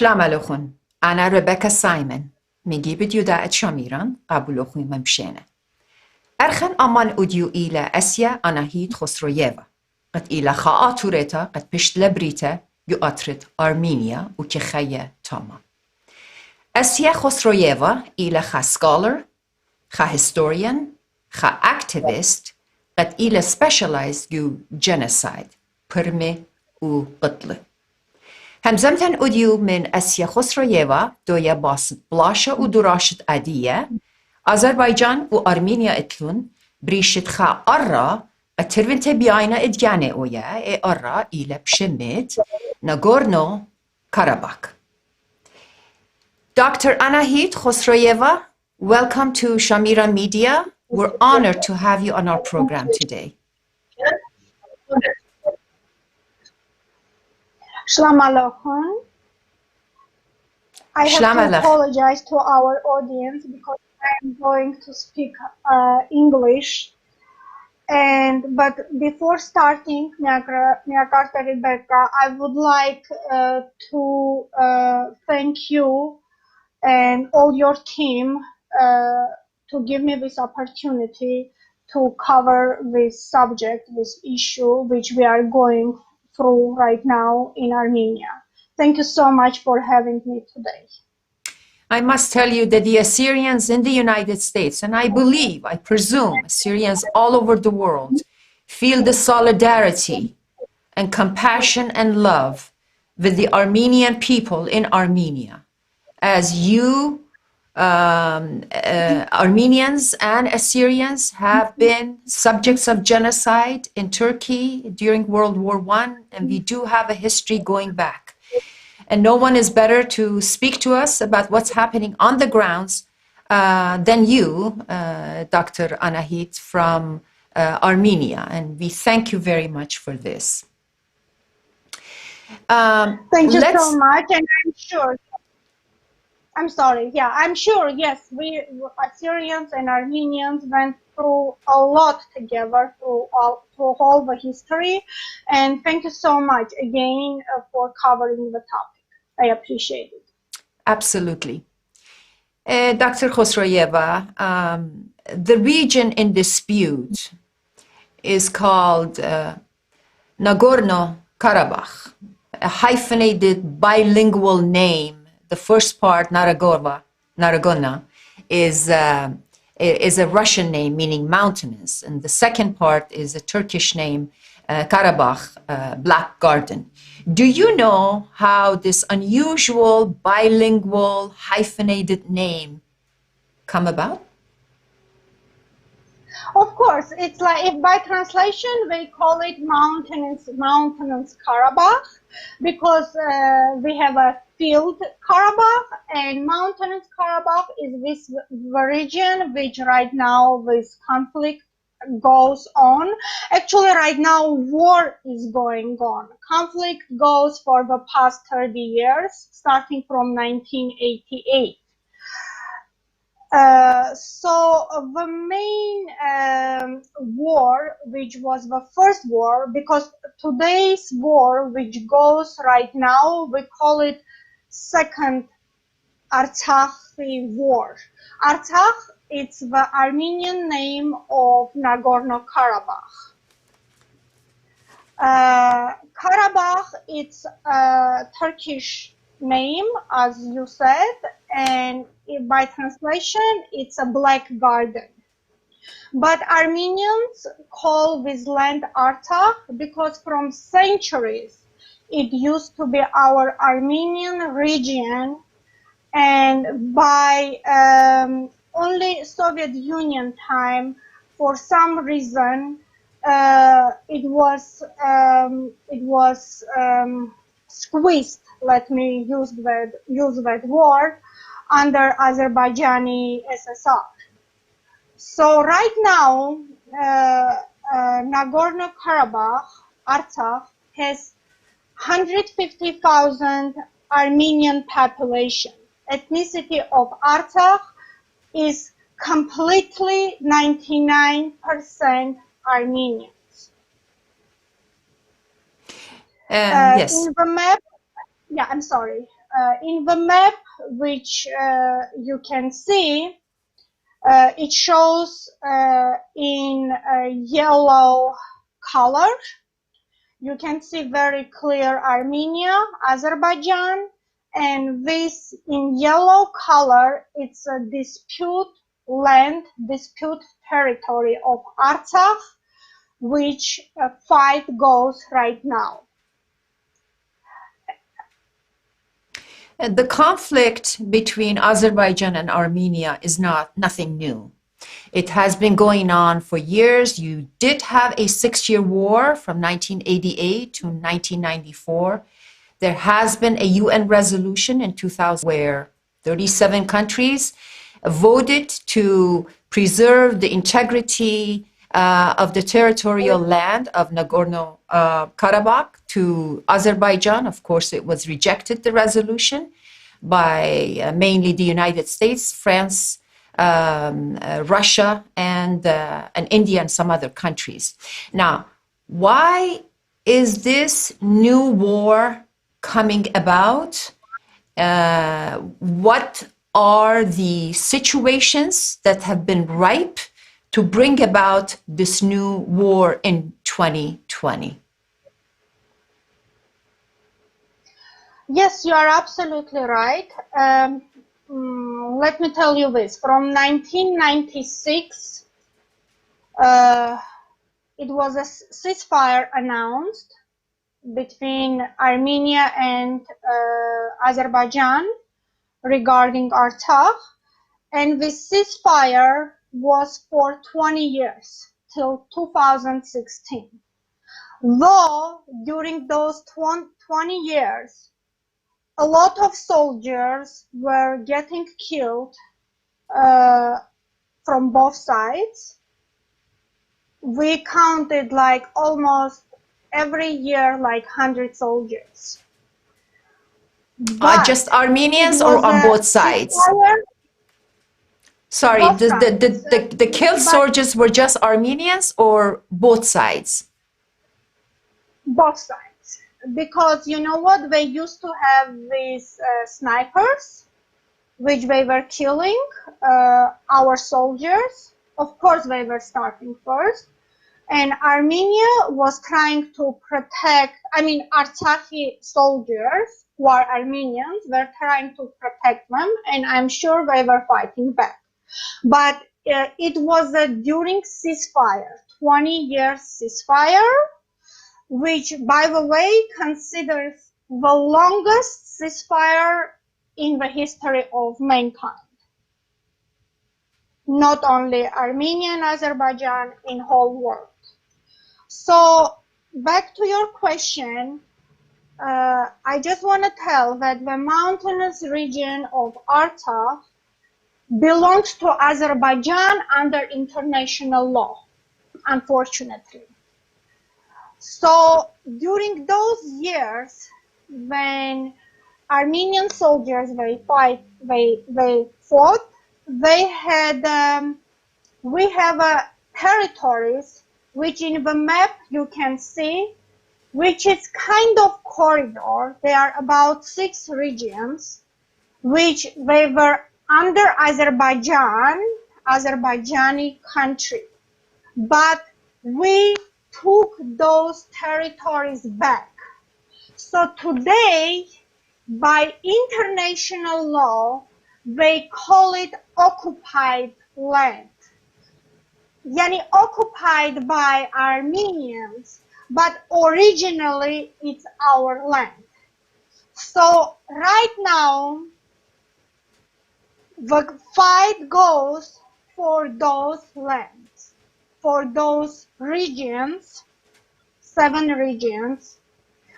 شلام عليكم. أنا ريبيكا سايمون ميجي بديو داعت شاميران قابلو خوي ممشينا أرخن أمان أوديو إلى أسيا أناهيت خسرويeva قد إلى خاطورتا قد بشت لبريتا يؤطرت أرمينيا وكخية تاما أسيا خسرويeva إلى خا scholar خا historian خا activist قد إلى specialized يو genocide برمي وقتل همزمتن أوديو من أسيا خسرويeva دويا باس بلاشة ودراشت أدية أذربيجان وأرمينيا إتلون بريشت خا أرى الترفنت بياينا إديانة ويا أرى إلى بشمت ناغورنو كاراباخ. Dr. Anahit Khosroeva, welcome to Shamira Media. We're honored to have you on our program today. Shalom Aleichem. I have to apologize to our audience because I'm going to speak English. But before starting, Rebecca, I would like to thank you and all your team to give me this opportunity to cover this subject, this issue, which we are going through right now in Armenia. Thank you so much for having me today. I must tell you that the Assyrians in the United States, and I believe, I presume, Assyrians all over the world, feel the solidarity and compassion and love with the Armenian people in Armenia. As you, Armenians and Assyrians, have been subjects of genocide in Turkey during World War I, and we do have a history going back. And no one is better to speak to us about what's happening on the grounds than you, Dr. Anahit, from Armenia. And we thank you very much for this. Thank you so much. And I'm sure, yes, we Assyrians and Armenians went through a lot together through all the history. And thank you so much again for covering the topic. I appreciate it. Absolutely. Dr. Khosroeva, the region in dispute is called Nagorno-Karabakh, a hyphenated bilingual name. The first part, Naragona, is a Russian name meaning mountainous, and the second part is a Turkish name, Karabakh, Black Garden. Do you know how this unusual bilingual hyphenated name come about? Of course, it's like if by translation we call it mountainous Karabakh because we have a field Karabakh, and mountainous Karabakh is this region which right now this conflict goes on. Actually, right now, war is going on. Conflict goes for the past 30 years, starting from 1988. So the main war, which was the first war, because today's war, which goes right now, we call it Second Artsakh war. Artsakh, it's the Armenian name of Nagorno-Karabakh. Karabakh, it's a Turkish name, as you said, and by translation, it's a black garden. But Armenians call this land Artsakh because from centuries, it used to be our Armenian region, and by only Soviet Union time, for some reason, it was squeezed. Let me use that word, under Azerbaijani SSR. So right now, Nagorno-Karabakh, Artsakh, has 150,000 Armenian population. Ethnicity of Artsakh is completely 99% Armenians. Yes. In the map, yeah, I'm sorry. in the map, which you can see, it shows in a yellow color. You can see very clear Armenia, Azerbaijan, and this in yellow color, it's a dispute land, dispute territory of Artsakh, which fight goes right now. The conflict between Azerbaijan and Armenia is nothing new. It has been going on for years. You did have a 6-year war from 1988 to 1994. There has been a UN resolution in 2000 where 37 countries voted to preserve the integrity of the territorial land of Nagorno-Karabakh to Azerbaijan. Of course, it was rejected, the resolution, by mainly the United States, France, Russia, and India, and some other countries. Now, why is this new war coming about? What are the situations that have been ripe to bring about this new war in 2020? Yes, you are absolutely right. Let me tell you this. From 1996, it was a ceasefire announced between Armenia and Azerbaijan regarding Artsakh, and this ceasefire was for 20 years till 2016. Though during those 20 years, a lot of soldiers were getting killed from both sides. We counted like almost every year like 100 soldiers. Just Armenians or on both sides? Sorry, the killed soldiers were just Armenians or both sides? Both sides. Because you know what, they used to have these snipers, which they were killing our soldiers. Of course, they were starting first. And Armenia was trying to protect, Artsakhi soldiers who are Armenians were trying to protect them, and I'm sure they were fighting back. But it was during ceasefire, 20-year ceasefire, which, by the way, considers the longest ceasefire in the history of mankind. Not only Armenia and Azerbaijan, in whole world. So, back to your question, I just want to tell that the mountainous region of Artsakh belongs to Azerbaijan under international law, unfortunately. So during those years, when Armenian soldiers fought, they had we have territories which in the map you can see, which is kind of corridor. There are about 6 regions, which they were under Azerbaijani country. But we took those territories back. So today, by international law, they call it occupied land. Yani occupied by Armenians, but originally it's our land. So right now, the fight goes for those lands, for those regions, 7 regions,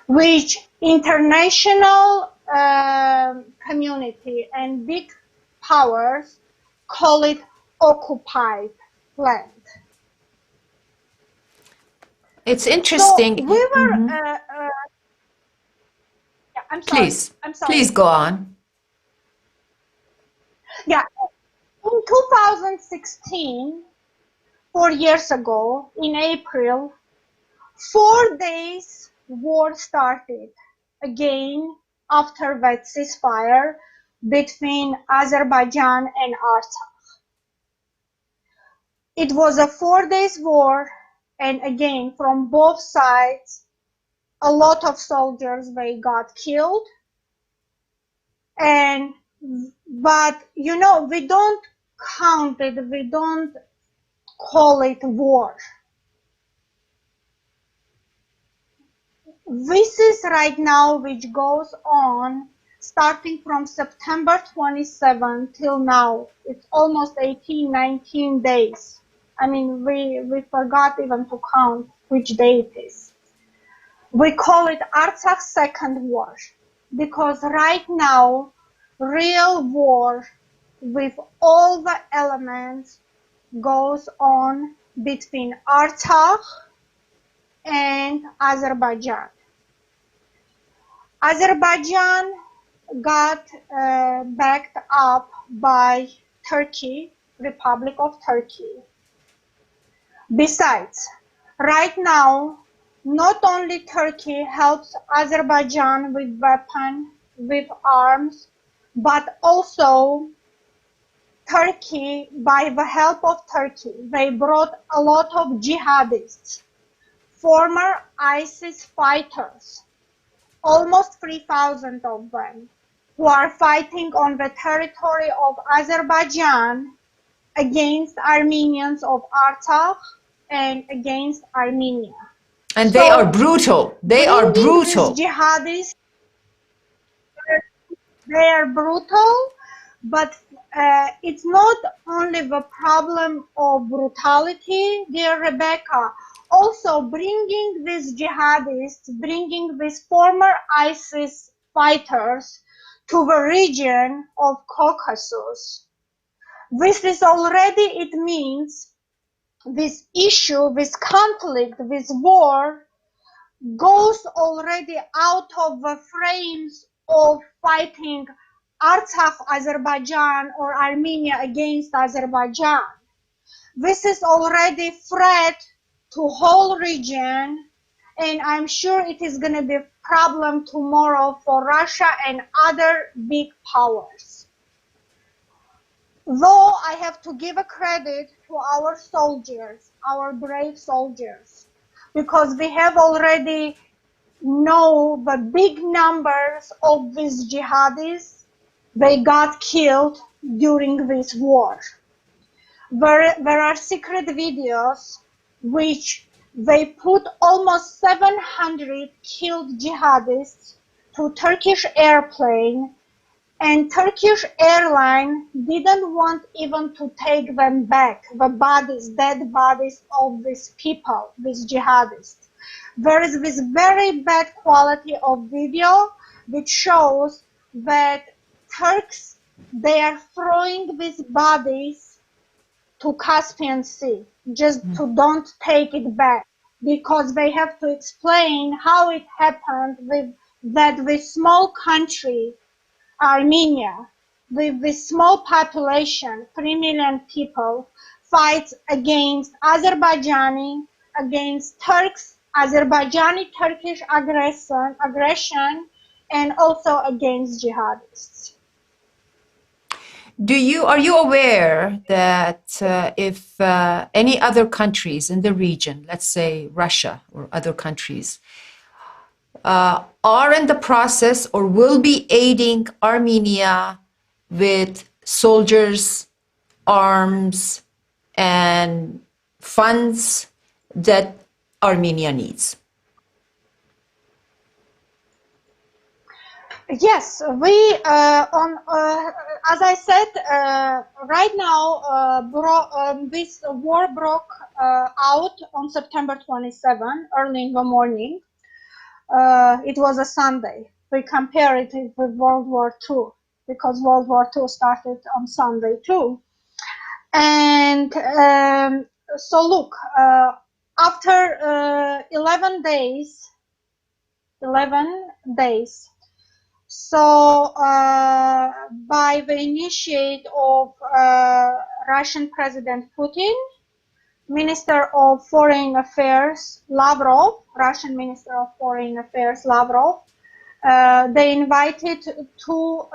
which international community and big powers call it occupied land. It's interesting. So we were. I'm sorry. Please go on. Yeah, in 2016, 4 years ago, in April, 4 days war started again after that ceasefire between Azerbaijan and Artsakh. It was a 4-day war, and again, from both sides, a lot of soldiers, they got killed. But you know, we don't count it, we don't call it war. This is right now which goes on starting from September 27 till now. It's almost 18, 19 days. I mean, we forgot even to count which day it is. We call it Artsakh Second War because right now, real war with all the elements goes on between Artsakh and Azerbaijan. Azerbaijan got backed up by Turkey, Republic of Turkey. Besides, right now, not only Turkey helps Azerbaijan with weapons, with arms, but also Turkey, by the help of Turkey, they brought a lot of jihadists, former ISIS fighters, almost 3,000 of them, who are fighting on the territory of Azerbaijan against Armenians of Artsakh and against Armenia. And so they are brutal. They are brutal. These jihadists, they are brutal, but it's not only the problem of brutality, dear Rebecca. Also, bringing these jihadists, bringing these former ISIS fighters to the region of Caucasus. This is already, it means this issue, this conflict, this war goes already out of the frames of fighting Artsakh, Azerbaijan, or Armenia against Azerbaijan. This is already threat to whole region, and I'm sure it is going to be a problem tomorrow for Russia and other big powers. Though I have to give a credit to our soldiers, our brave soldiers, because we have already know the big numbers of these jihadis, they got killed during this war. There are secret videos which they put almost 700 killed jihadists to Turkish airplane, and Turkish airline didn't want even to take them back, the bodies, dead bodies of these people, these jihadists. There is this very bad quality of video which shows that Turks, they are throwing these bodies to Caspian Sea, just to don't take it back, because they have to explain how it happened with that this small country, Armenia, with this small population, 3 million people, fights against Azerbaijani, against Turks, Azerbaijani-Turkish aggression, and also against jihadists. Are you aware that if any other countries in the region, let's say Russia or other countries, are in the process or will be aiding Armenia with soldiers, arms, and funds that Armenia needs? Yes, we as I said, right now this war broke out on September 27, early in the morning. It was a Sunday. We compare it with World War II because World War II started on Sunday too. And so look, after 11 days, so by the initiate of Russian President Putin, Minister of Foreign Affairs Lavrov, Russian Minister of Foreign Affairs Lavrov, They invited two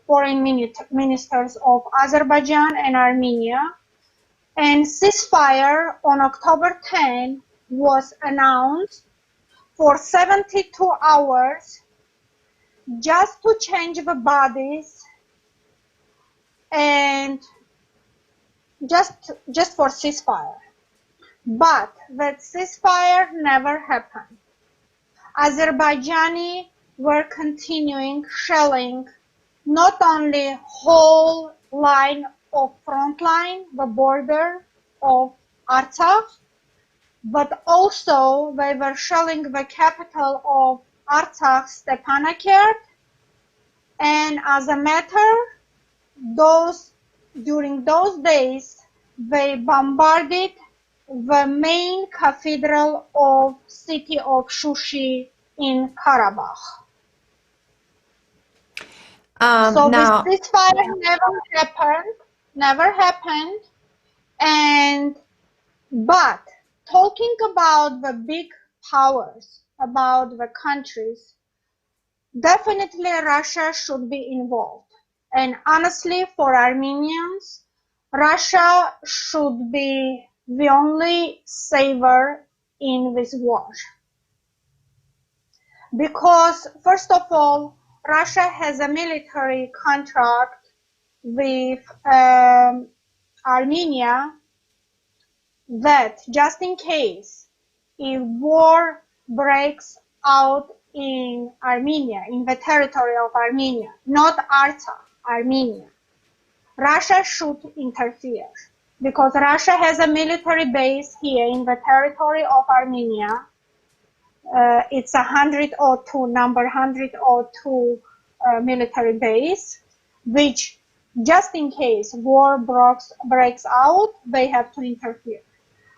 foreign ministers of Azerbaijan and Armenia, and ceasefire on October 10 was announced for 72 hours just to change the bodies and just for ceasefire. But that ceasefire never happened. Azerbaijani were continuing shelling not only whole line of front line, the border of Artsakh, but also they were shelling the capital of Artsakh, Stepanakert, and as a matter, during those days, they bombarded the main cathedral of city of Shushi in Karabakh. So now, this ceasefire never happened, but talking about the big powers, about the countries, definitely Russia should be involved. And honestly, for Armenians, Russia should be the only saver in this war. Because, first of all, Russia has a military contract with Armenia that just in case if war breaks out in Armenia, in the territory of Armenia, not Artsakh, Armenia, Russia should interfere because Russia has a military base here in the territory of Armenia. It's number 102 military base, which just in case war breaks out, they have to interfere.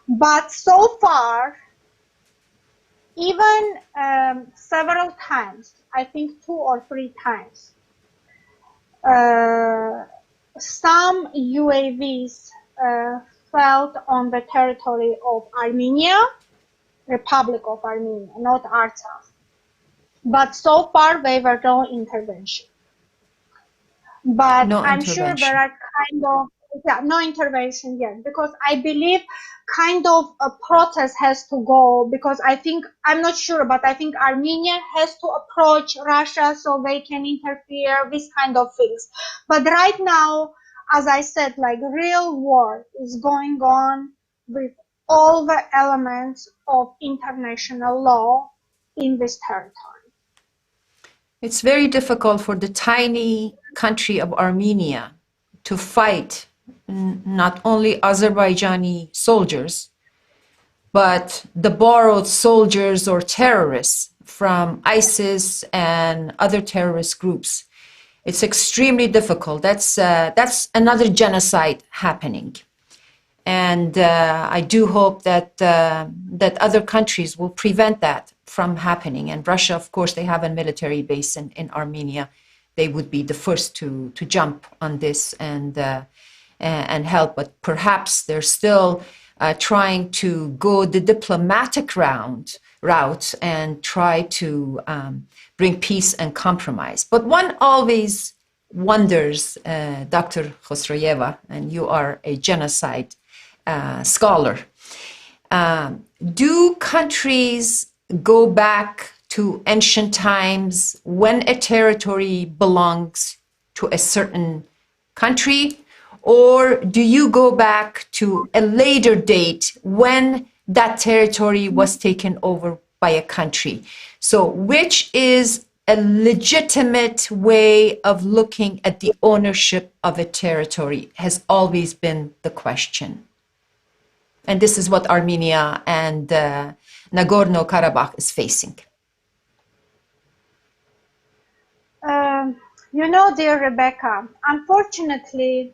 But so far, even several times, I think 2 or 3 times, some UAVs fell on the territory of Armenia, Republic of Armenia, not Artsakh. But so far, there were no intervention. But I'm sure there are no intervention yet, because I believe kind of a protest has to go, because I'm not sure, but I think Armenia has to approach Russia so they can interfere, these kind of things. But right now, as I said, like real war is going on with all the elements of international law in this territory. it's very difficult for the tiny country of Armenia to fight not only Azerbaijani soldiers, but the borrowed soldiers or terrorists from ISIS and other terrorist groups. It's extremely difficult. That's another genocide happening. And I do hope that other countries will prevent that from happening. And Russia, of course, they have a military base in Armenia. They would be the first to jump on this and help. But perhaps they're still trying to go the diplomatic route and try to bring peace and compromise. But one always wonders, Dr. Khosroeva, and you are a genocide scholar, do countries go back to ancient times when a territory belongs to a certain country, or do you go back to a later date when that territory was taken over by a country? So which is a legitimate way of looking at the ownership of a territory has always been the question. And this is what Armenia and Nagorno-Karabakh is facing. Dear Rebecca, unfortunately,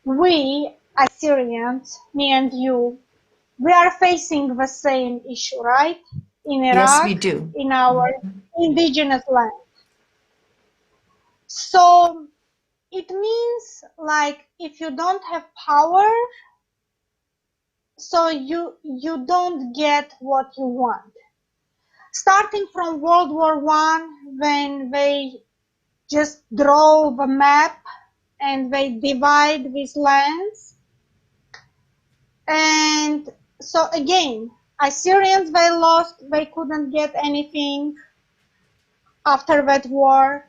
we Assyrians, me and you, we are facing the same issue, right? In Iraq, yes, we do. In our indigenous land. So it means like if you don't have power, so you don't get what you want. starting from World War I, when they just draw the map and they divide these lands. And so again, Assyrians, they lost, they couldn't get anything after that war.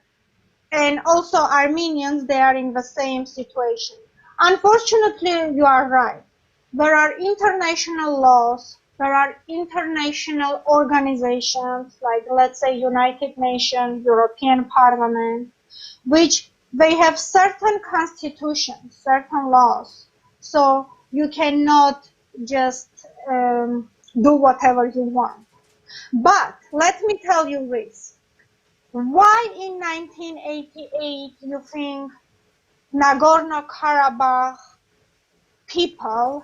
And also Armenians, they are in the same situation. Unfortunately, you are right. There are international laws, there are international organizations like, let's say, United Nations, European Parliament, which they have certain constitutions, certain laws. So you cannot just do whatever you want. But let me tell you this. Why in 1988 you think Nagorno-Karabakh people,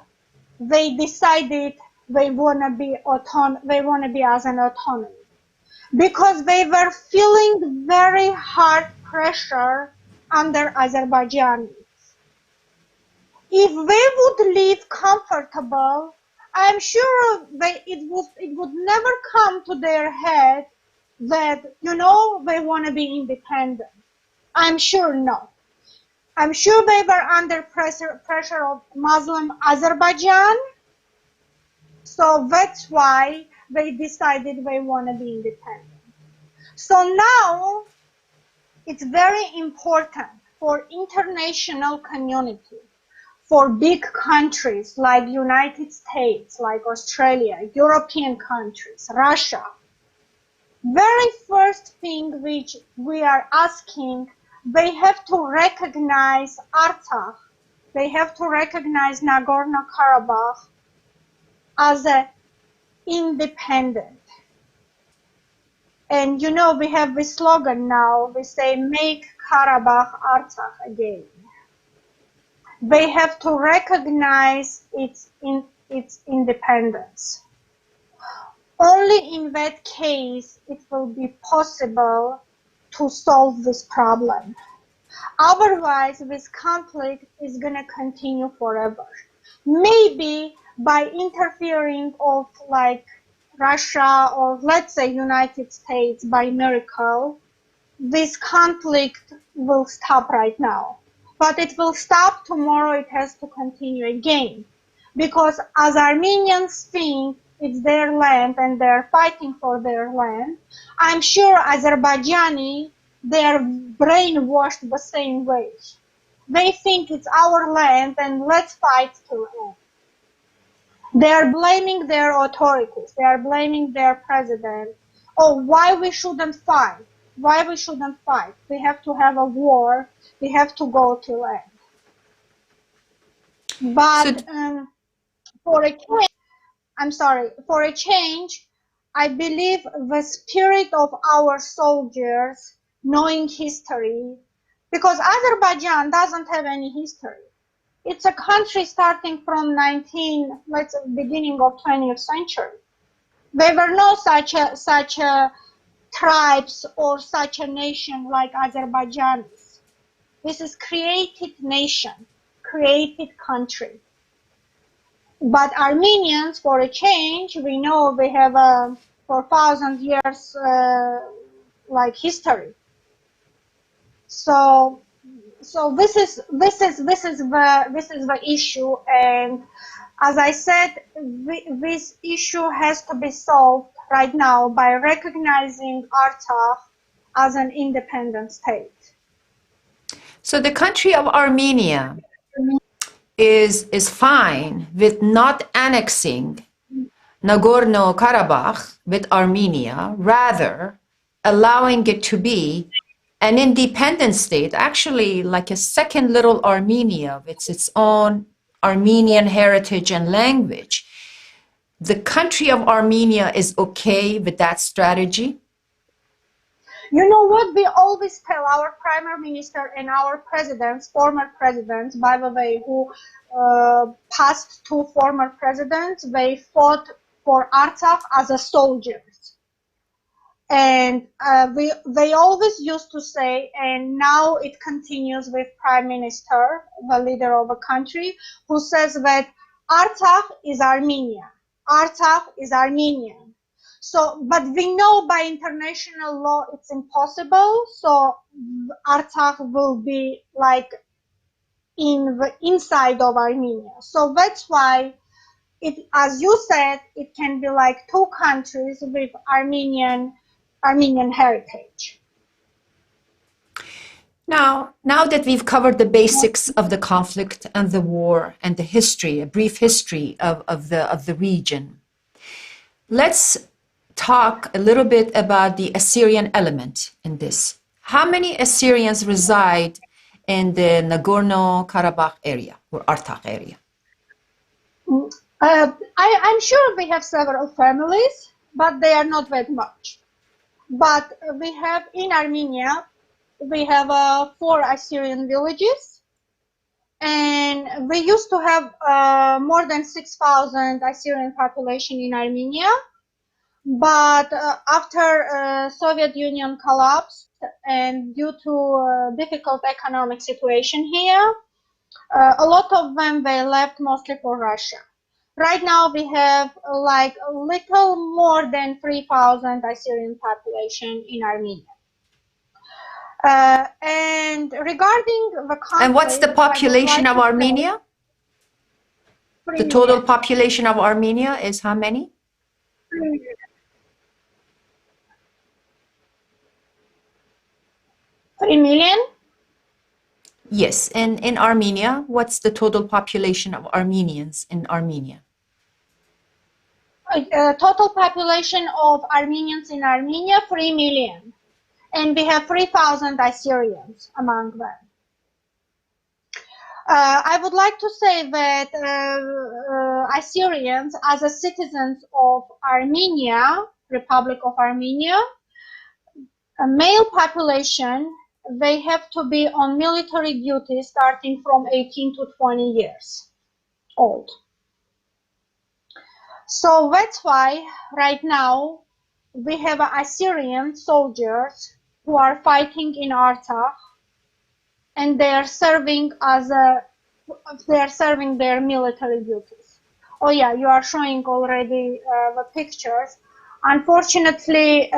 they decided they want to be as an autonomy? Because they were feeling very hard pressure under Azerbaijanis. If they would live comfortable, I'm sure it would never come to their head that, you know, they want to be independent. I'm sure not. I'm sure they were under pressure of Muslim Azerbaijan. So that's why they decided they want to be independent. So now it's very important for international community, for big countries like United States, like Australia, European countries, Russia. Very first thing which we are asking, they have to recognize Artsakh, they have to recognize Nagorno-Karabakh as an independent. And you know, we have this slogan now, we say, make Karabakh Artsakh again. They have to recognize its independence. Only in that case it will be possible to solve this problem. Otherwise, this conflict is going to continue forever. Maybe by interfering of like Russia or let's say United States by miracle, this conflict will stop right now. But it will stop tomorrow, it has to continue again. Because as Armenians think it's their land and they're fighting for their land, I'm sure Azerbaijani, they're brainwashed the same way. They think it's our land and let's fight till end. They are blaming their authorities, they are blaming their president. Oh, why we shouldn't fight? Why we shouldn't fight? We have to have a war, we have to go till end. But for a change, I believe the spirit of our soldiers knowing history, because Azerbaijan doesn't have any history. It's a country starting from beginning of 20th century. There were no such a tribes or such a nation like Azerbaijanis. This is created nation, created country. But Armenians, for a change, we know they have for 1,000 years like history. So this is the issue, and as I said, this issue has to be solved right now by recognizing Artsakh as an independent state. So the country of Armenia is fine with not annexing Nagorno-Karabakh with Armenia, rather allowing it to be an independent state, actually like a second little Armenia with its own Armenian heritage and language. The country of Armenia is okay with that strategy? You know what, we always tell our Prime Minister and our presidents, former presidents, by the way, who past two former presidents, they fought for Artsakh as a soldiers. And they always used to say, and now it continues with Prime Minister, the leader of a country, who says that Artsakh is Armenia. Artsakh is Armenian. So, but we know by international law it's impossible. So Artsakh will be like in the inside of Armenia. So that's why it, as you said, it can be like two countries with Armenian heritage. Now that we've covered the basics of the conflict and the war and the history, a brief history of the region, let's talk a little bit about the Assyrian element in this. How many Assyrians reside in the Nagorno-Karabakh area or Artsakh area? I'm sure we have several families, but they are not that much. But we have in Armenia, we have 4 Assyrian villages, and we used to have more than 6,000 Assyrian population in Armenia. But after Soviet Union collapsed and due to difficult economic situation here, a lot of them they left mostly for Russia. Right now we have like a little more than 3,000 Assyrian population in Armenia. And regarding the conflict, and what's the population of Armenia? The total population of Armenia is how many? 3 million? Yes, and in Armenia, what's the total population of Armenians in Armenia? Total population of Armenians in Armenia, 3 million. And we have 3,000 Assyrians among them. I would like to say that Assyrians, as a citizens of Armenia, Republic of Armenia, a male population, they have to be on military duty starting from 18 to 20 years old. So that's why right now we have Assyrian soldiers who are fighting in Artsakh, and they are serving their military duties. Oh yeah, you are showing already the pictures. Unfortunately,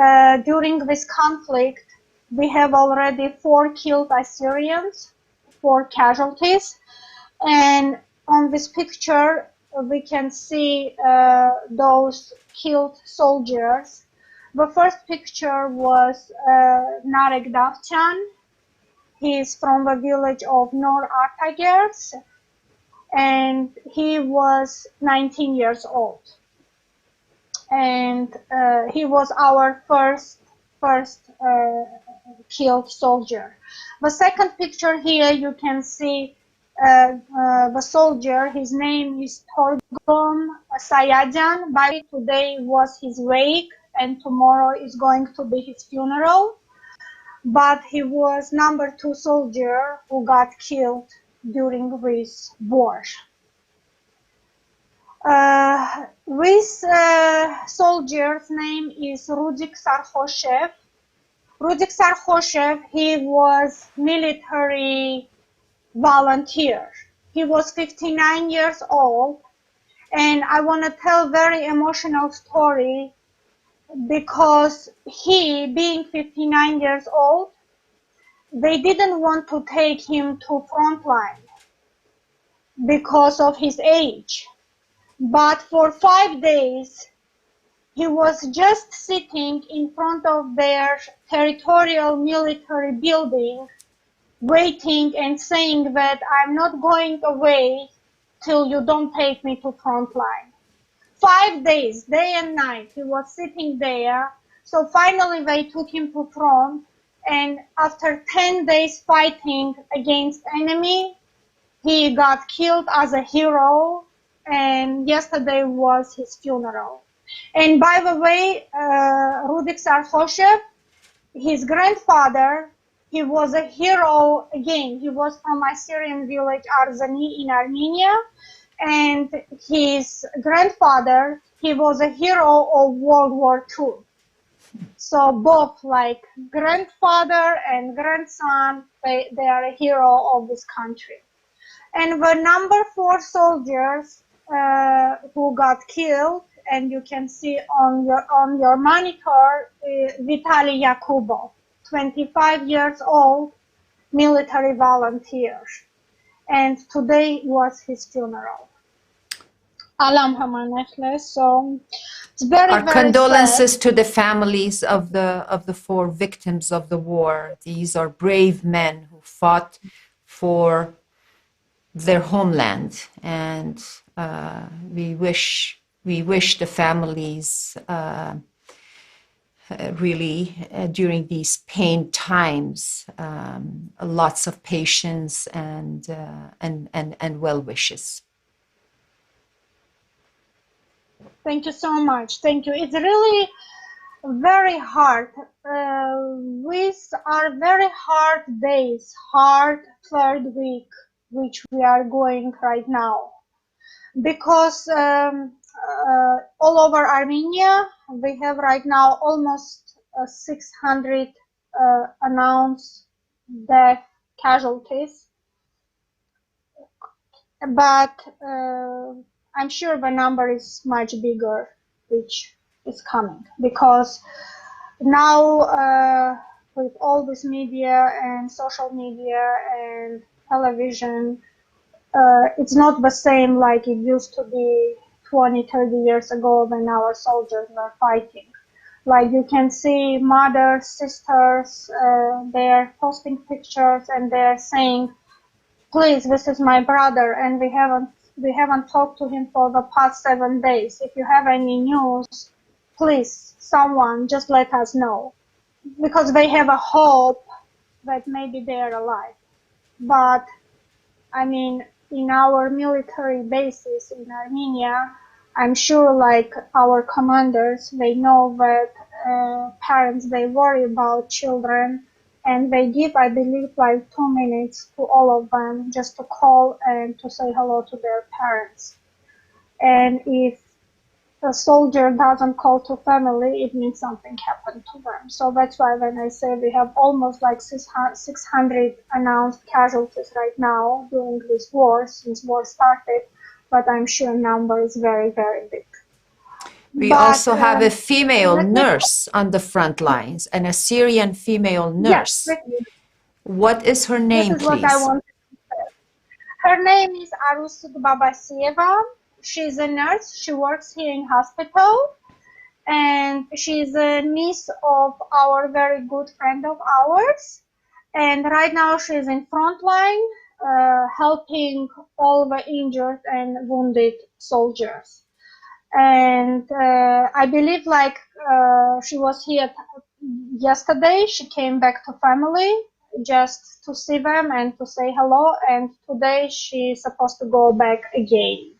during this conflict, we have already 4 killed Assyrians, 4 casualties, and on this picture we can see those killed soldiers. The first picture was Narek Davchan. He is from the village of Nor Artagers, and he was 19 years old. And he was our first killed soldier. The second picture here, you can see the soldier. His name is Torgom Sayajan. By today was his wake, and tomorrow is going to be his funeral. But he was number 2 soldier who got killed during this war. This soldier's name is Rudik Sarkhoshev. Rudik Sarkhoshev, he was military volunteer. He was 59 years old, and I want to tell a very emotional story because he, being 59 years old, they didn't want to take him to frontline because of his age. But for 5 days, he was just sitting in front of their territorial military building, waiting and saying that I'm not going away till you don't take me to frontline. 5 days, day and night, he was sitting there. So finally they took him to front, and after 10 days fighting against enemy, he got killed as a hero, and yesterday was his funeral. And by the way, Rudik Sarkhoshev, his grandfather, he was a hero again. He was from Assyrian village Arzani in Armenia, and his grandfather, he was a hero of World War II. So both like grandfather and grandson, they are a hero of this country. And the number 4 soldiers who got killed and you can see on your monitor Vitaly Yakubov, 25 years old, military volunteer, and today was his funeral. Alam Hamanechle. So it's very, Our very condolences sad. to the families of the 4 victims of the war. These are brave men who fought for their homeland, and we wish the families really during these pain times lots of patience and well wishes. Thank you so much. Thank you. It's really very hard. These are very hard days, hard third week, which we are going right now. Because all over Armenia, we have right now almost 600 announced death casualties. But I'm sure the number is much bigger, which is coming, because now with all this media and social media and television, it's not the same like it used to be 20, 30 years ago when our soldiers were fighting. Like you can see mothers, sisters, they're posting pictures and they're saying, please, this is my brother, and we haven't talked to him for the past 7 days. If you have any news, please, someone, just let us know. Because they have a hope that maybe they're alive. But, I mean, in our military bases in Armenia, I'm sure like our commanders, they know that parents, they worry about children, and they give, I believe, like 2 minutes to all of them just to call and to say hello to their parents. And if a soldier doesn't call to family, it means something happened to them. So that's why when I say we have almost like 600 announced casualties right now during this war, since war started, but I'm sure number is very, very big. We also have a female nurse on the front lines, an Assyrian female nurse. Yes, what is her name, this is please? What I wanted to say. Her name is Artsakh Babasieva. She's a nurse. She works here in hospital, and she's a niece of our very good friend of ours. And right now she's in front line, helping all the injured and wounded soldiers. And I believe like she was here yesterday. She came back to family just to see them and to say hello. And today she's supposed to go back again.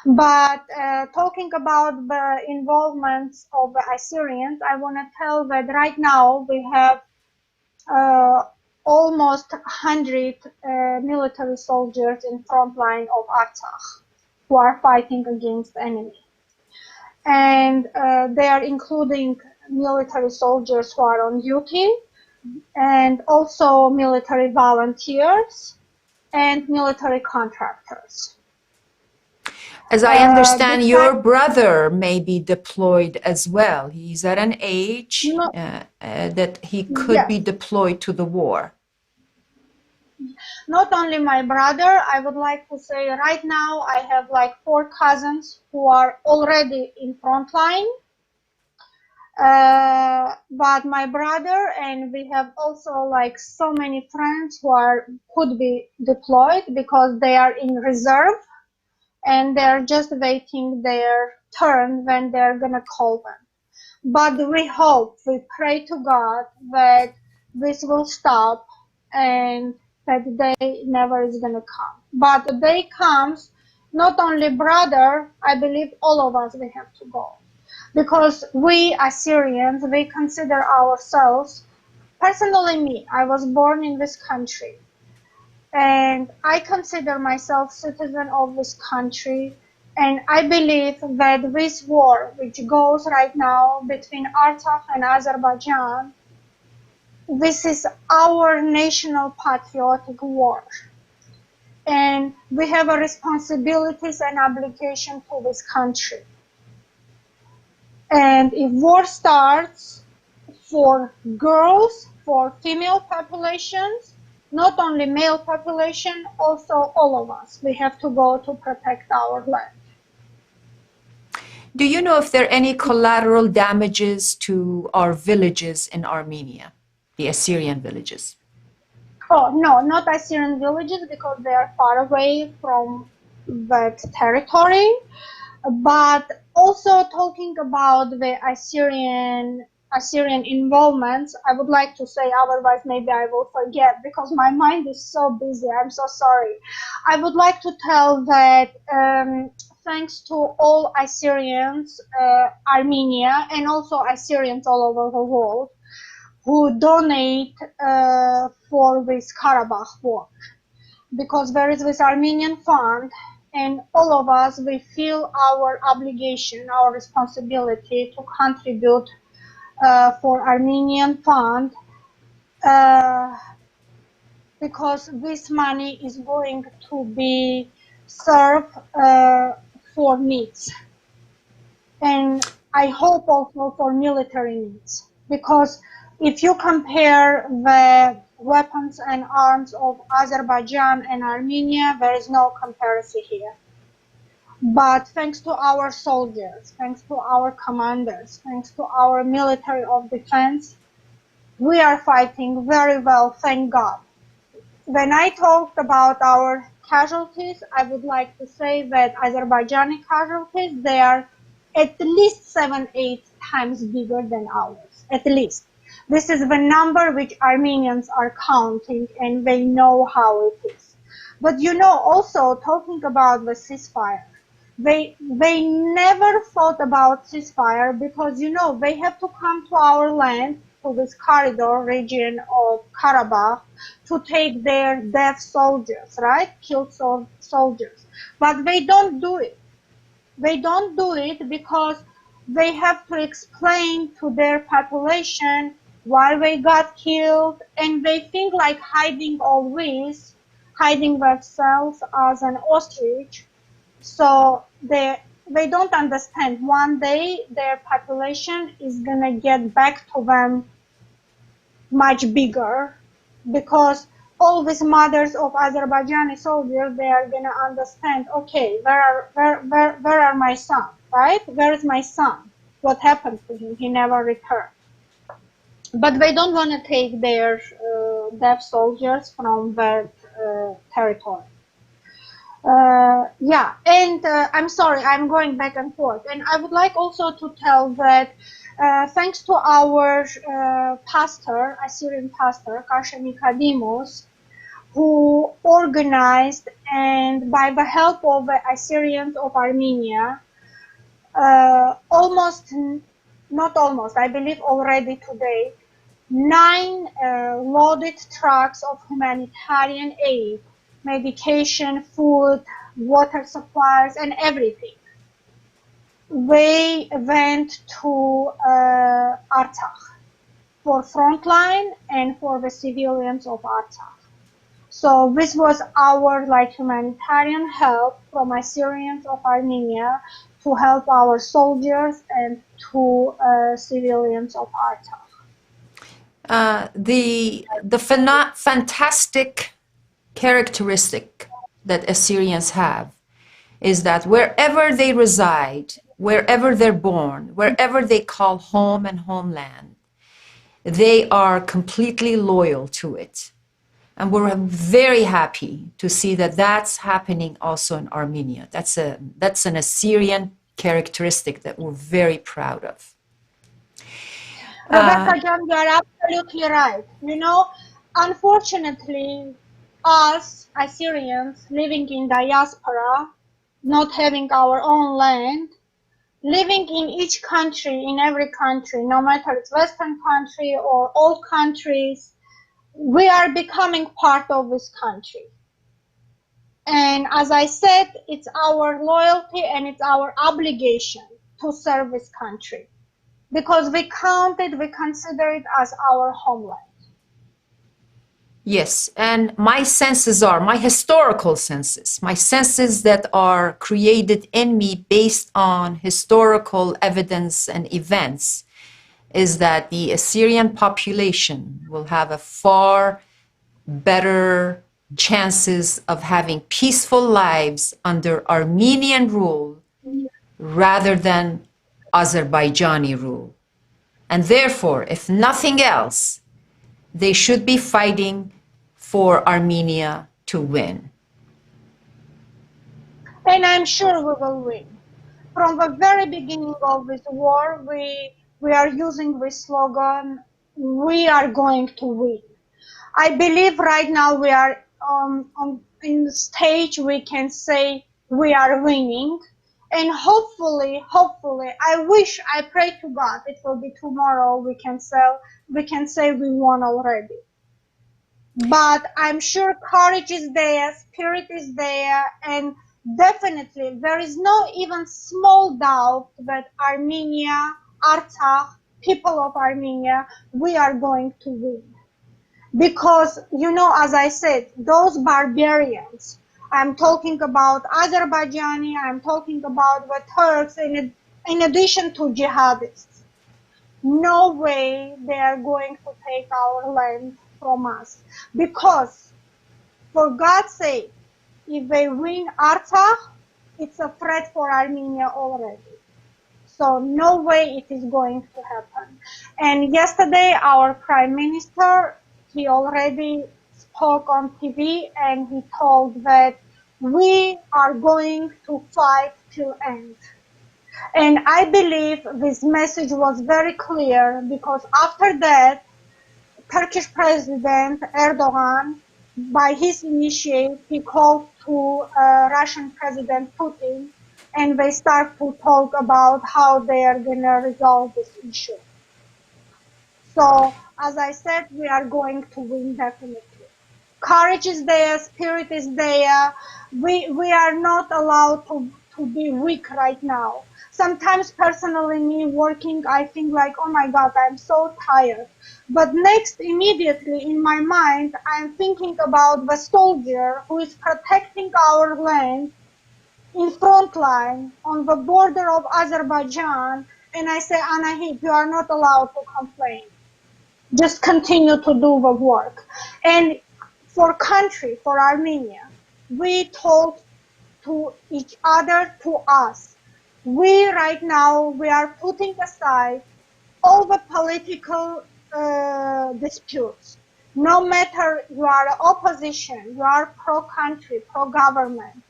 But talking about the involvement of the Assyrians, I want to tell that right now we have almost 100 military soldiers in front line of Artsakh who are fighting against the enemy. And they are including military soldiers who are on duty, and also military volunteers and military contractors. As I understand, your brother may be deployed as well. He's at an age that he could be deployed to the war. Not only my brother, I would like to say right now I have like 4 cousins who are already in front line. But my brother, and we have also like so many friends who could be deployed because they are in reserve. And they're just waiting their turn when they're gonna call them. But we hope, we pray to God that this will stop and that day never is gonna come. But the day comes, not only brother, I believe all of us, we have to go. Because we Assyrians, we consider ourselves, personally me, I was born in this country. And I consider myself citizen of this country, and I believe that this war, which goes right now between Artsakh and Azerbaijan, this is our national patriotic war. And we have a responsibilities and obligation to this country. And if war starts for girls, for female populations, not only male population, also all of us, we have to go to protect our land. Do you know if there are any collateral damages to our villages in Armenia, the Assyrian villages? Oh, no, not Assyrian villages because they are far away from that territory. But also talking about the Assyrian involvements, I would like to say, otherwise maybe I will forget because my mind is so busy. I'm so sorry. I would like to tell that thanks to all Assyrians, Armenia, and also Assyrians all over the world who donate for this Karabakh war, because there is this Armenian fund, and all of us, we feel our obligation, our responsibility to contribute for Armenian fund, because this money is going to be served for needs. And I hope also for military needs, because if you compare the weapons and arms of Azerbaijan and Armenia, there is no comparison here. But thanks to our soldiers, thanks to our commanders, thanks to our military of defense, we are fighting very well, thank God. When I talked about our casualties, I would like to say that Azerbaijani casualties, they are at least 7-8 times bigger than ours, at least. This is the number which Armenians are counting, and they know how it is. But you know, also talking about the ceasefire, they never thought about ceasefire because, you know, they have to come to our land, to this corridor region of Karabakh, to take their dead soldiers, right? Killed soldiers. But they don't do it. They don't do it because they have to explain to their population why they got killed, and they think like hiding all this, hiding themselves as an ostrich. So they don't understand. One day their population is gonna get back to them much bigger, because all these mothers of Azerbaijani soldiers, they are gonna understand, okay, where are my son, right? Where is my son? What happened to him? He never returned. But they don't want to take their deaf soldiers from that territory. Yeah, and I'm sorry, I'm going back and forth. And I would like also to tell that thanks to our pastor, Assyrian pastor, Kasha Nicodemus, who organized, and by the help of the Assyrians of Armenia, I believe already today, 9 loaded trucks of humanitarian aid, medication, food, water supplies, and everything. They went to Artsakh for frontline and for the civilians of Artsakh. So this was our humanitarian help from Assyrians of Armenia to help our soldiers and to civilians of Artsakh. The fantastic characteristic that Assyrians have is that wherever they reside, wherever they're born, wherever they call home and homeland, they are completely loyal to it. And we're very happy to see that that's happening also in Armenia. That's an Assyrian characteristic that we're very proud of. Rebecca John, you are absolutely right. You know, unfortunately, us Assyrians living in diaspora, not having our own land, living in each country, in every country, no matter it's Western country or all countries, we are becoming part of this country. And as I said, it's our loyalty and it's our obligation to serve this country, because we consider it as our homeland. Yes, and my senses are my historical senses, my senses that are created in me based on historical evidence and events, is that the Assyrian population will have a far better chances of having peaceful lives under Armenian rule rather than Azerbaijani rule. And therefore, if nothing else, they should be fighting for Armenia to win. And I'm sure we will win. From the very beginning of this war, we are using this slogan, we are going to win. I believe right now we are in the stage we can say we are winning. And hopefully, I pray to God, it will be tomorrow, we can say we won already. But I'm sure courage is there, spirit is there, and definitely there is no even small doubt that Armenia, Artsakh, people of Armenia, we are going to win. Because, you know, as I said, those barbarians, I'm talking about Azerbaijani, I'm talking about the Turks, in addition to jihadists. No way they are going to take our land from us. Because, for God's sake, if they win Artsakh, it's a threat for Armenia already. So no way it is going to happen. And yesterday, our Prime Minister, he already spoke on TV and he told that we are going to fight till end. And I believe this message was very clear because after that, Turkish President Erdogan, by his initiative, he called to Russian President Putin, and they start to talk about how they are going to resolve this issue. So, as I said, we are going to win definitely. Courage is there, spirit is there. We are not allowed to be weak right now. Sometimes personally me working, I think like, oh my God, I'm so tired. But next, immediately in my mind, I'm thinking about the soldier who is protecting our land in front line on the border of Azerbaijan. And I say, Anahit, you are not allowed to complain. Just continue to do the work. And for country, for Armenia, we told to each other, to us, we right now, we are putting aside all the political disputes. No matter you are opposition, you are pro-country, pro-government,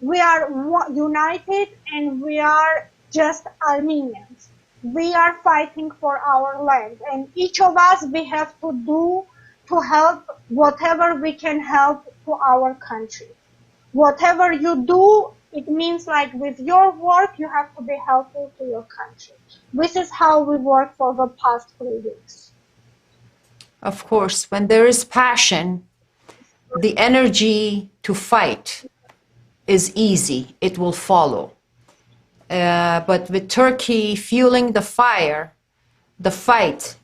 we are united and we are just Armenians. We are fighting for our land, and each of us, we have to do to help whatever we can help to our country. Whatever you do, it means like with your work, you have to be helpful to your country. This is how we work for the past 3 weeks. Of course, when there is passion, the energy to fight is easy. It will follow. But with Turkey fueling the fire, the fight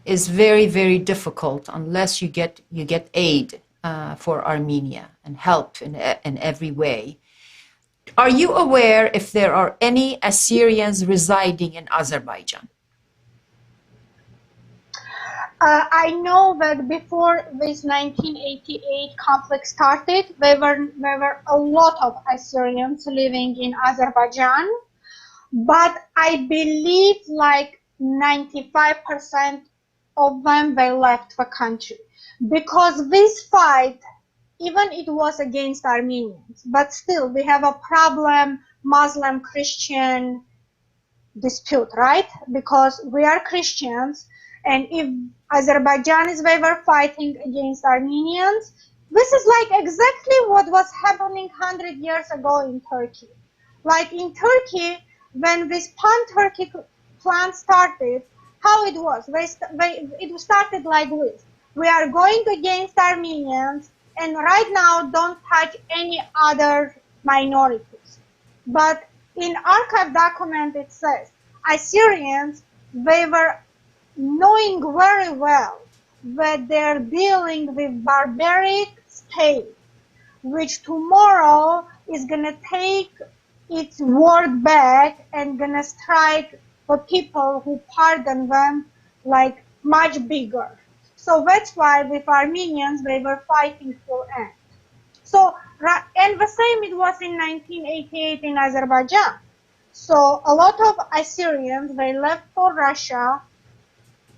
is very, very difficult unless you get aid for Armenia and help in every way. Are you aware if there are any Assyrians residing in Azerbaijan? I know that before this 1988 conflict started, there were a lot of Assyrians living in Azerbaijan, but I believe like 95% of them, they left the country. Because this fight, even it was against Armenians, but still we have a problem, Muslim-Christian dispute, right? Because we are Christians, and if Azerbaijanis, they were fighting against Armenians, this is like exactly what was happening 100 years ago in Turkey. Like in Turkey, when this pan-Turkic plan started, how it was? It started like this. We are going against Armenians, and right now don't touch any other minorities. But in archive document it says Assyrians, they were knowing very well that they're dealing with barbaric state, which tomorrow is gonna take its word back and gonna strike the people who pardon them like much bigger. So that's why with Armenians they were fighting till end. So, and the same it was in 1988 in Azerbaijan. So a lot of Assyrians, they left for Russia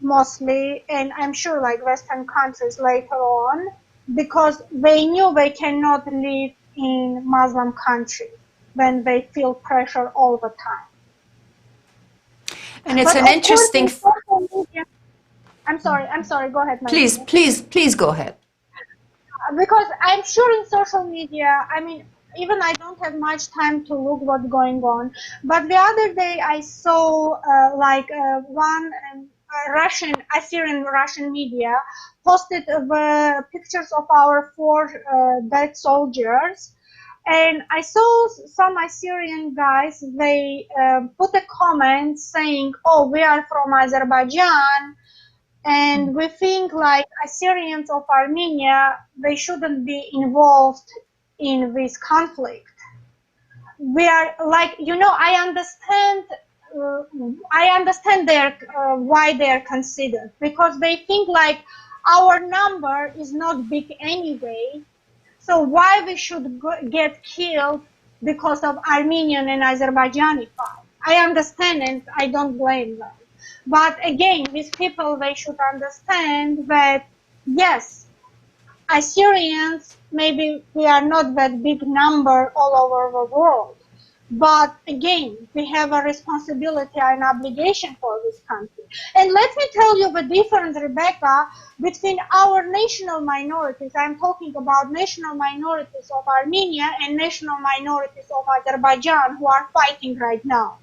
mostly, and I'm sure like Western countries later on, because they knew they cannot live in Muslim country when they feel pressure all the time. And it's But an of interesting... course, in social media, I'm sorry, go ahead. Please go ahead. Because I'm sure in social media, I mean, even I don't have much time to look what's going on, but the other day I saw one Assyrian-Russian media posted the pictures of our 4 dead soldiers, and I saw some Assyrian guys, they put a comment saying, oh, we are from Azerbaijan, and we think like Assyrians of Armenia, they shouldn't be involved in this conflict. We are like, I understand their why they're considered, because they think like our number is not big anyway, so why we should get killed because of Armenian and Azerbaijani fight. I understand and I don't blame them. But again, these people, they should understand that, yes, Assyrians, maybe we are not that big number all over the world. But again, we have a responsibility and obligation for this country. And let me tell you the difference, Rebecca, between our national minorities. I'm talking about national minorities of Armenia and national minorities of Azerbaijan who are fighting right now.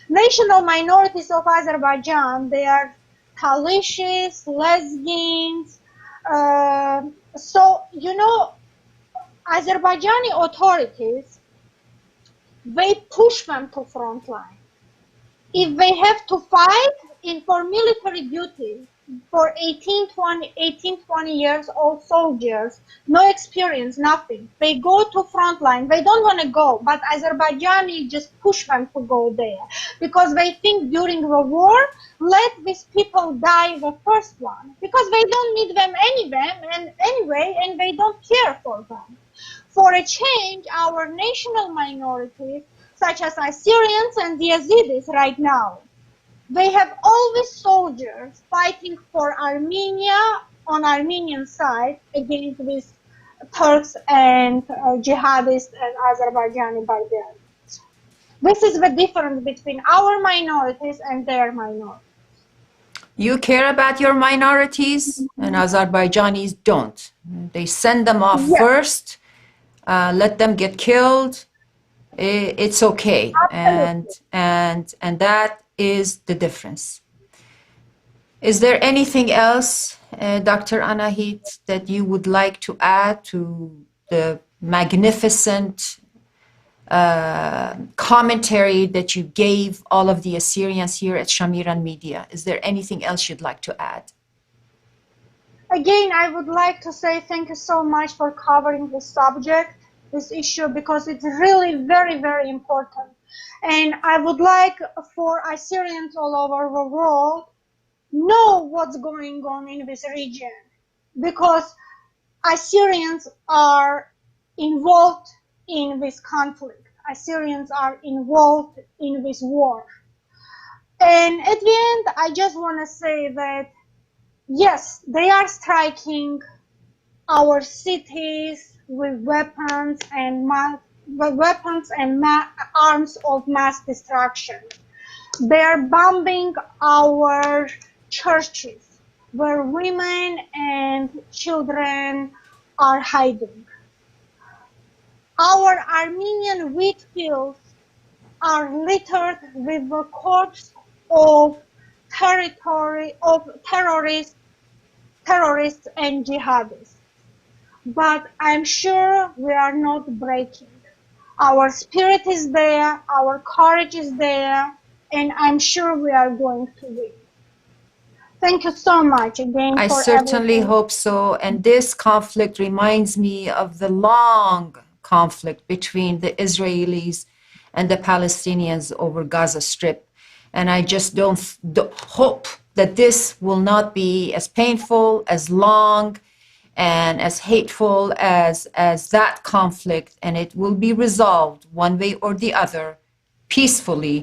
National minorities of Azerbaijan, they are Talishis, Lezgins. Azerbaijani authorities, they push them to front line. If they have to fight for military duty for 18-20 years old soldiers, no experience, nothing, they go to front line. They don't want to go, but Azerbaijani just push them to go there because they think during the war, let these people die the first one, because they don't need them anyway, and they don't care for them. For a change, our national minorities, such as Assyrians and the Yazidis right now, they have always soldiers fighting for Armenia on Armenian side against these Turks and jihadists and Azerbaijani barbarians. This is the difference between our minorities and their minorities. You care about your minorities, and Azerbaijanis don't. They send them off first, let them get killed. It's okay, and that is the difference. Is there anything else, Dr. Anahit, that you would like to add to the magnificent commentary that you gave all of the Assyrians here at Shamiran Media? Is there anything else you'd like to add? Again, I would like to say thank you so much for covering this subject, this issue, because it's really very, very important. And I would like for Assyrians all over the world know what's going on in this region, because Assyrians are involved in this conflict. Assyrians are involved in this war. And at the end, I just want to say that, yes, they are striking our cities with weapons and arms of mass destruction. They are bombing our churches where women and children are hiding. Our Armenian wheat fields are littered with the corpse of terrorists and jihadists. But I'm sure we are not breaking. Our spirit is there, our courage is there, and I'm sure we are going to win. Thank you so much again I for certainly everything. hope so. And this conflict reminds me of the long conflict between the Israelis and the Palestinians over Gaza Strip. And I just don't hope that this will not be as painful, as long, and as hateful as that conflict, and it will be resolved one way or the other peacefully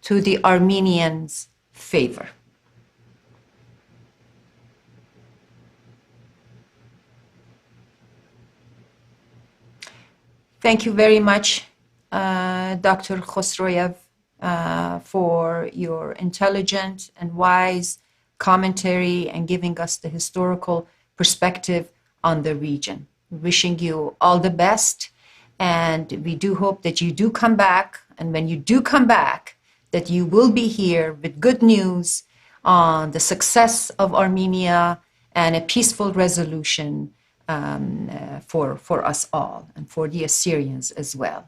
to the Armenians' favor. Thank you very much, Dr. Khosroev, for your intelligent and wise commentary and giving us the historical perspective on the region. Wishing you all the best, and we do hope that you do come back, and when you do come back, that you will be here with good news on the success of Armenia and a peaceful resolution for us all and for the Assyrians as well.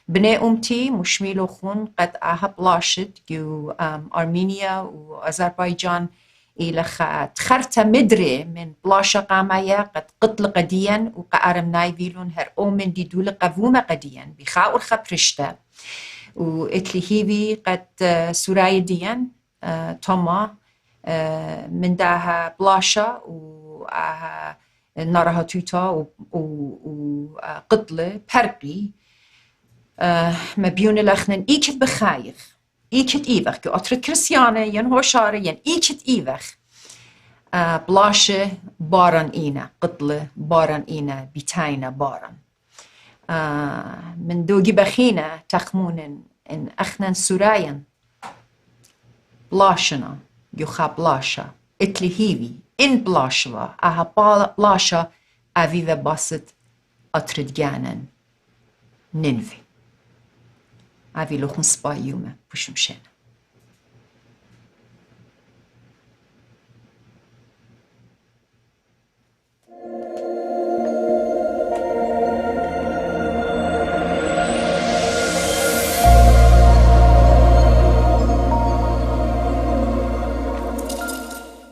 بني أمتي مشميلو خون قد أهب لاشد يو أرمينيا وأذربيجان إلى تخرت مدري من بلاشا قامايا قد قتل قديا وقارم نايفيلون هر أومن دي دول قفومة قديا بخاور خبرشتا وإتلهيبي قد سوراي ديان توما من داها بلاشا وآها نارها توتا وقتلة برقي مبيون لخنن إيكت بخايخ إيكت إيوخ كأطر كريستيانة ين هوشارة ين إيكت إيوخ بلاشة باران إينا قتلة باران إينا بيتاينا باران من دوغي بخينا تخمون إن أخنن سورايا بلاشنا يخا بلاشا إتلهيوي إن بلاشوا أها بلاشا أفيفا باسط أطرد جانن ننفي أفي لخن سبا يومه بشمشين